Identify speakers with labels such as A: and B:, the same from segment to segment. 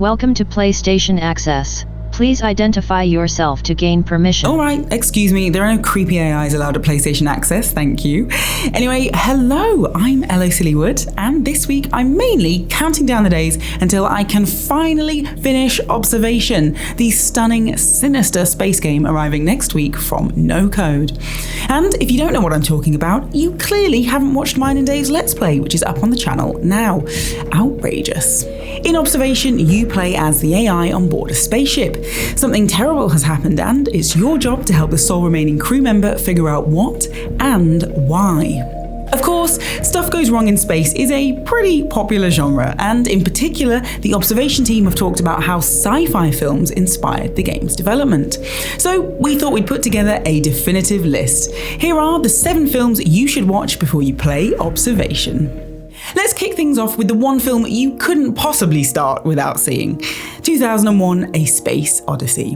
A: Welcome to PlayStation Access. Please identify yourself to gain permission.
B: Alright, excuse me, there are no creepy AIs allowed at PlayStation Access, thank you. Anyway, hello, I'm Ello Sillywood, and this week I'm mainly counting down the days until I can finally finish Observation, the stunning, sinister space game arriving next week from No Code. And if you don't know what I'm talking about, you clearly haven't watched mine and Dave's Let's Play, which is up on the channel now. Outrageous. In Observation, you play as the AI on board a spaceship. Something terrible has happened, and it's your job to help the sole remaining crew member figure out what and why. Of course, stuff goes wrong in space is a pretty popular genre, and in particular, the Observation team have talked about how sci-fi films inspired the game's development. So we thought we'd put together a definitive list. Here are the 7 films you should watch before you play Observation. Let's kick things off with the one film you couldn't possibly start without seeing, 2001: A Space Odyssey.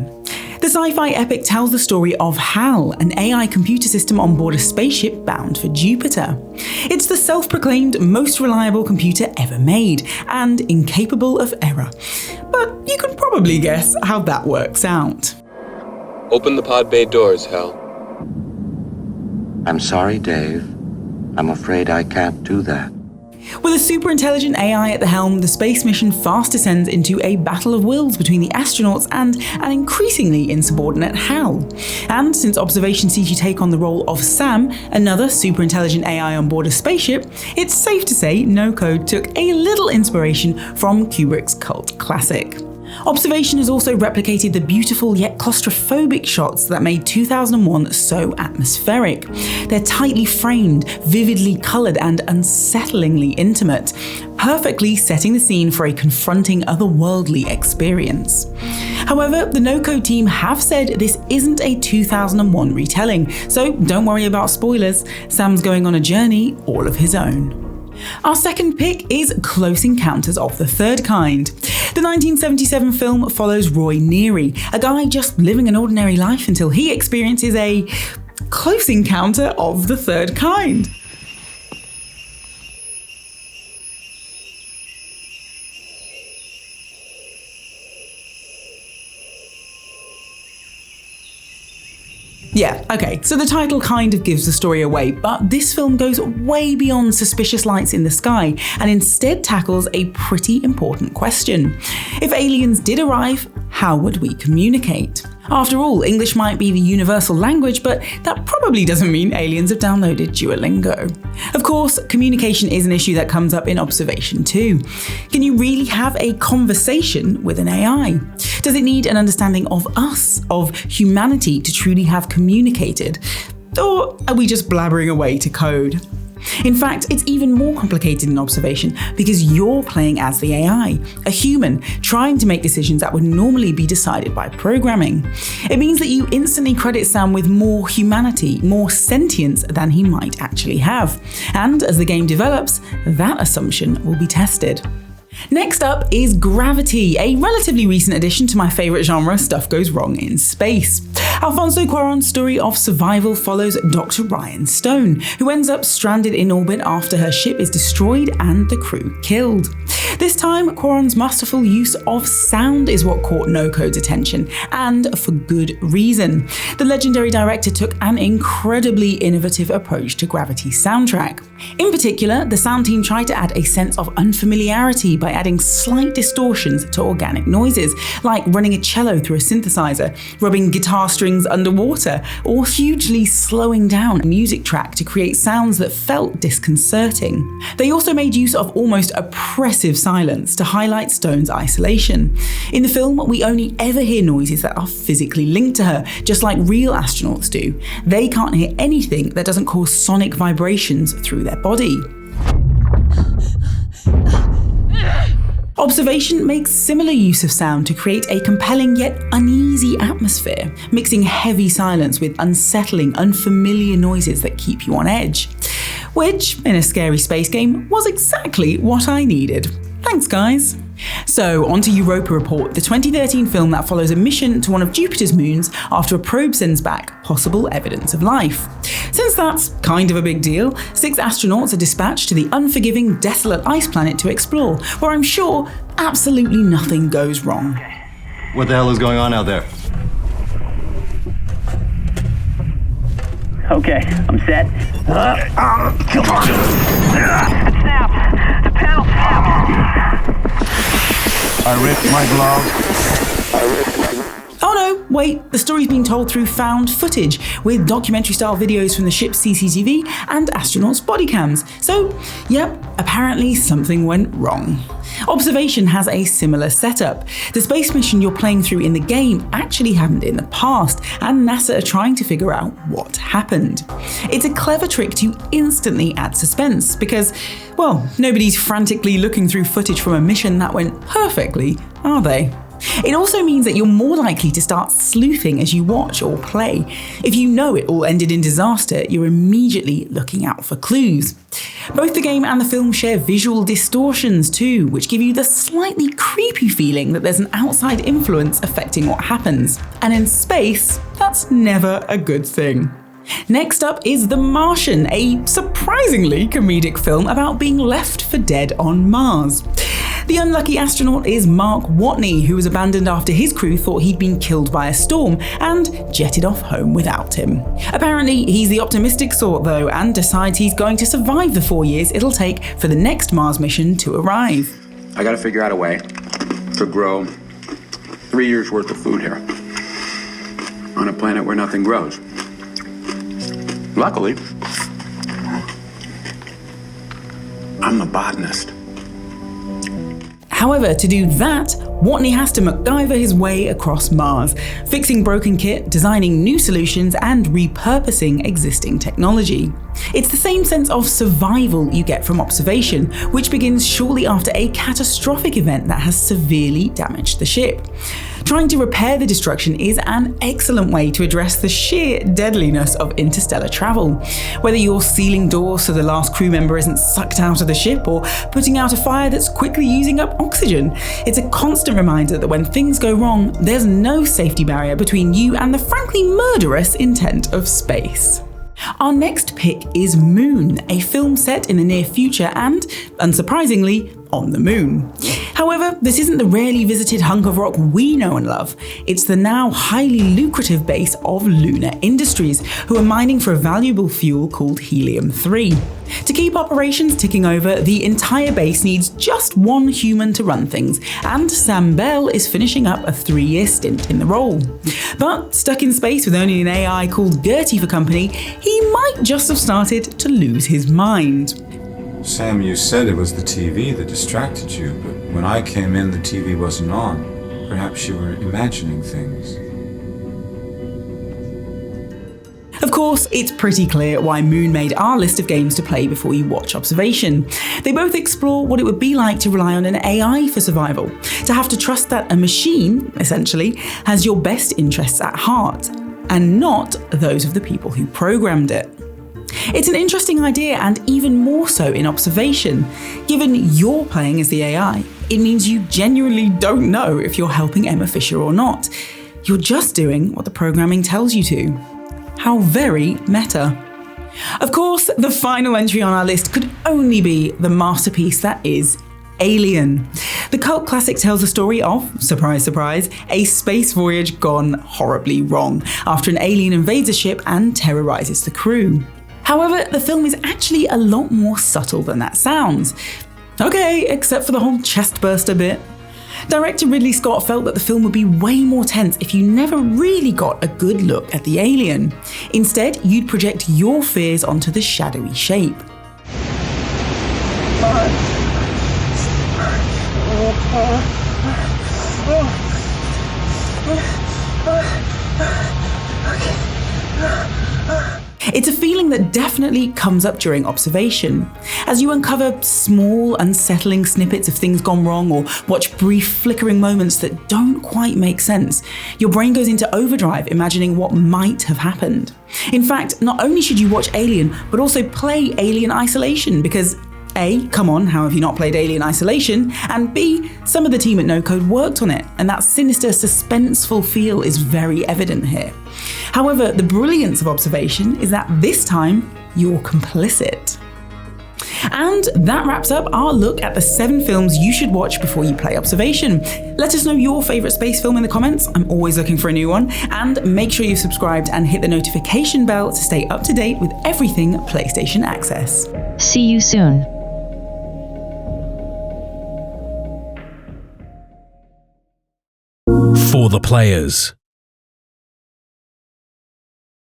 B: The sci-fi epic tells the story of HAL, an AI computer system on board a spaceship bound for Jupiter. It's the self-proclaimed most reliable computer ever made, and incapable of error. But you can probably guess how that works out.
C: Open the pod bay doors, HAL.
D: I'm sorry, Dave. I'm afraid I can't do that.
B: With a super intelligent AI at the helm, the space mission fast descends into a battle of wills between the astronauts and an increasingly insubordinate HAL. And since Observation sees you take on the role of Sam, another super intelligent AI on board a spaceship, it's safe to say No Code took a little inspiration from Kubrick's cult classic. Observation has also replicated the beautiful yet claustrophobic shots that made 2001 so atmospheric. They're tightly framed, vividly coloured and unsettlingly intimate, perfectly setting the scene for a confronting otherworldly experience. However, the No Code team have said this isn't a 2001 retelling, so don't worry about spoilers. Sam's going on a journey all of his own. Our second pick is Close Encounters of the Third Kind. The 1977 film follows Roy Neary, a guy just living an ordinary life until he experiences a close encounter of the third kind. Yeah, okay, so the title kind of gives the story away, but this film goes way beyond suspicious lights in the sky and instead tackles a pretty important question. If aliens did arrive, how would we communicate? After all, English might be the universal language, but that probably doesn't mean aliens have downloaded Duolingo. Of course, communication is an issue that comes up in Observation too. Can you really have a conversation with an AI? Does it need an understanding of us, of humanity, to truly have communicated? Or are we just blabbering away to code? In fact, it's even more complicated in Observation because you're playing as the AI, a human, trying to make decisions that would normally be decided by programming. It means that you instantly credit Sam with more humanity, more sentience than he might actually have. And as the game develops, that assumption will be tested. Next up is Gravity, a relatively recent addition to my favourite genre, Stuff Goes Wrong in Space. Alfonso Cuarón's story of survival follows Dr. Ryan Stone, who ends up stranded in orbit after her ship is destroyed and the crew killed. This time, Cuarón's masterful use of sound is what caught No Code's attention, and for good reason. The legendary director took an incredibly innovative approach to Gravity's soundtrack. In particular, the sound team tried to add a sense of unfamiliarity by adding slight distortions to organic noises, like running a cello through a synthesizer, rubbing guitar strings underwater, or hugely slowing down a music track to create sounds that felt disconcerting. They also made use of almost oppressive silence to highlight Stone's isolation. In the film, we only ever hear noises that are physically linked to her, just like real astronauts do. They can't hear anything that doesn't cause sonic vibrations through their body. Observation makes similar use of sound to create a compelling yet uneasy atmosphere, mixing heavy silence with unsettling, unfamiliar noises that keep you on edge. Which, in a scary space game, was exactly what I needed. Thanks, guys. So, on to Europa Report, the 2013 film that follows a mission to one of Jupiter's moons after a probe sends back possible evidence of life. Since that's kind of a big deal, 6 astronauts are dispatched to the unforgiving, desolate ice planet to explore, where I'm sure absolutely nothing goes wrong.
E: What the hell is going on out there?
F: Okay, I'm set. Come on. Snap! The panel snapped!
E: I ripped my glove.
B: Oh no, wait, the story's being told through found footage, with documentary-style videos from the ship's CCTV and astronauts' body cams. So, yep, apparently something went wrong. Observation has a similar setup. The space mission you're playing through in the game actually happened in the past, and NASA are trying to figure out what happened. It's a clever trick to instantly add suspense, because, well, nobody's frantically looking through footage from a mission that went perfectly, are they? It also means that you're more likely to start sleuthing as you watch or play. If you know it all ended in disaster, you're immediately looking out for clues. Both the game and the film share visual distortions too, which give you the slightly creepy feeling that there's an outside influence affecting what happens. And in space, that's never a good thing. Next up is The Martian, a surprisingly comedic film about being left for dead on Mars. The unlucky astronaut is Mark Watney, who was abandoned after his crew thought he'd been killed by a storm and jetted off home without him. Apparently, he's the optimistic sort though, and decides he's going to survive the 4 years it'll take for the next Mars mission to arrive.
G: I gotta figure out a way to grow 3 years worth of food here on a planet where nothing grows. Luckily, I'm a botanist.
B: However, to do that, Watney has to MacGyver his way across Mars, fixing broken kit, designing new solutions, and repurposing existing technology. It's the same sense of survival you get from Observation, which begins shortly after a catastrophic event that has severely damaged the ship. Trying to repair the destruction is an excellent way to address the sheer deadliness of interstellar travel. Whether you're sealing doors so the last crew member isn't sucked out of the ship, or putting out a fire that's quickly using up oxygen, it's a constant reminder that when things go wrong, there's no safety barrier between you and the frankly murderous intent of space. Our next pick is Moon, a film set in the near future and, unsurprisingly, on the moon. However, this isn't the rarely visited hunk of rock we know and love. It's the now highly lucrative base of Lunar Industries, who are mining for a valuable fuel called helium-3. To keep operations ticking over, the entire base needs just one human to run things, and Sam Bell is finishing up a 3-year stint in the role. But stuck in space with only an AI called Gertie for company, he might just have started to lose his mind.
H: Sam, you said it was the TV that distracted you, but when I came in, the TV wasn't on. Perhaps you were imagining things.
B: Of course, it's pretty clear why Moon made our list of games to play before you watch Observation. They both explore what it would be like to rely on an AI for survival, to have to trust that a machine, essentially, has your best interests at heart, and not those of the people who programmed it. It's an interesting idea, and even more so in Observation. Given you're playing as the AI, it means you genuinely don't know if you're helping Emma Fisher or not. You're just doing what the programming tells you to. How very meta. Of course, the final entry on our list could only be the masterpiece that is Alien. The cult classic tells the story of, surprise surprise, a space voyage gone horribly wrong after an alien invades a ship and terrorizes the crew. However, the film is actually a lot more subtle than that sounds. Okay, except for the whole chestburster bit. Director Ridley Scott felt that the film would be way more tense if you never really got a good look at the alien. Instead, you'd project your fears onto the shadowy shape. It's a feeling that definitely comes up during Observation. As you uncover small, unsettling snippets of things gone wrong or watch brief, flickering moments that don't quite make sense, your brain goes into overdrive imagining what might have happened. In fact, not only should you watch Alien, but also play Alien Isolation, because A, come on, how have you not played Alien Isolation? And B, some of the team at No Code worked on it, and that sinister, suspenseful feel is very evident here. However, the brilliance of observation is that this time, you're complicit. And that wraps up our look at the 7 films you should watch before you play Observation. Let us know your favourite space film in the comments, I'm always looking for a new one, and make sure you've subscribed and hit the notification bell to stay up to date with everything PlayStation Access.
A: See you soon.
I: For the players.